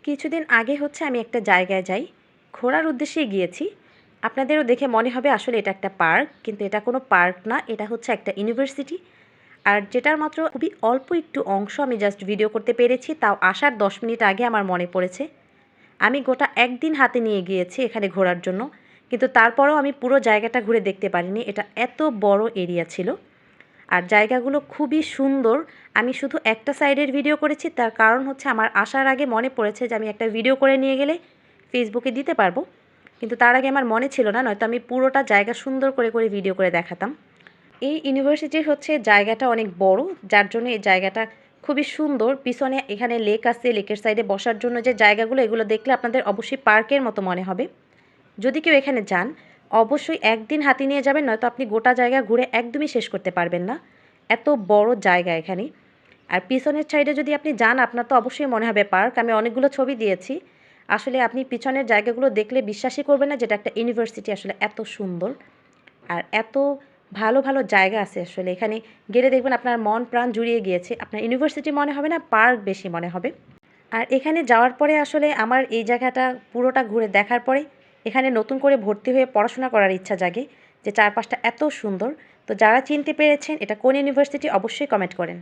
কিছুদিন আগে হচ্ছে আমি একটা জায়গায় যাই, ঘোরার উদ্দেশ্যে গিয়েছি। আপনাদেরও দেখে মনে হবে আসলে এটা একটা পার্ক, কিন্তু এটা কোনো পার্ক না, এটা হচ্ছে একটা ইউনিভার্সিটি। আর যেটার মাত্র খুবই অল্প একটু অংশ আমি জাস্ট ভিডিও করতে পেরেছি, তাও আসার 10 মিনিট আগে আমার মনে পড়েছে। আমি গোটা একদিন হাতে নিয়ে গিয়েছি এখানে ঘোরার জন্য, কিন্তু তারপরেও আমি পুরো জায়গাটা ঘুরে দেখতে পারিনি। এটা এত বড় এরিয়া ছিল আর জায়গাগুলো খুবই সুন্দর। আমি শুধু একটা সাইডের ভিডিও করেছি, তার কারণ হচ্ছে আমার আসার আগে মনে পড়েছে যে আমি একটা ভিডিও করে নিয়ে গেলে ফেসবুকে দিতে পারবো, কিন্তু তার আগে আমার মনে ছিল না, নয়তো আমি পুরোটা জায়গা সুন্দর করে করে ভিডিও করে দেখাতাম। এই ইউনিভার্সিটির হচ্ছে জায়গাটা অনেক বড়, যার জন্য এই জায়গাটা খুবই সুন্দর। পিছনে এখানে লেক আছে, লেকের সাইডে বসার জন্য যে জায়গাগুলো, এগুলো দেখলে আপনাদের অবশ্যই পার্কের মতো মনে হবে। যদি কেউ এখানে যান, অবশ্যই একদিন হাতে নিয়ে যাবেন, নয়তো আপনি গোটা জায়গা ঘুরে একদমই শেষ করতে পারবেন না। এত বড় জায়গা এখানে। আর পিছনের সাইডে যদি আপনি যান, আপনার তো অবশ্যই মনে হবে পার্ক। আমি অনেকগুলো ছবি দিয়েছি। আসলে আপনি পিছনের জায়গাগুলো দেখলে বিশ্বাসই করবেন না যেটা একটা ইউনিভার্সিটি আসলে এত সুন্দর। আর এত ভালো ভালো জায়গা আছে আসলে, এখানে গেলে দেখবেন আপনার মন প্রাণ জুড়িয়ে গিয়েছে। আপনার ইউনিভার্সিটি মনে হবে না, পার্ক বেশি মনে হবে। আর এখানে যাওয়ার পরে আসলে আমার এই জায়গাটা পুরোটা ঘুরে দেখার পরে এখানে নতুন করে ভর্তি হয়ে পড়াশোনা করার ইচ্ছা জাগে, যে চারপাশটা এত সুন্দর। তো যারা চিনতে পেরেছেন এটা কোন ইউনিভার্সিটি অবশ্যই কমেন্ট করেন।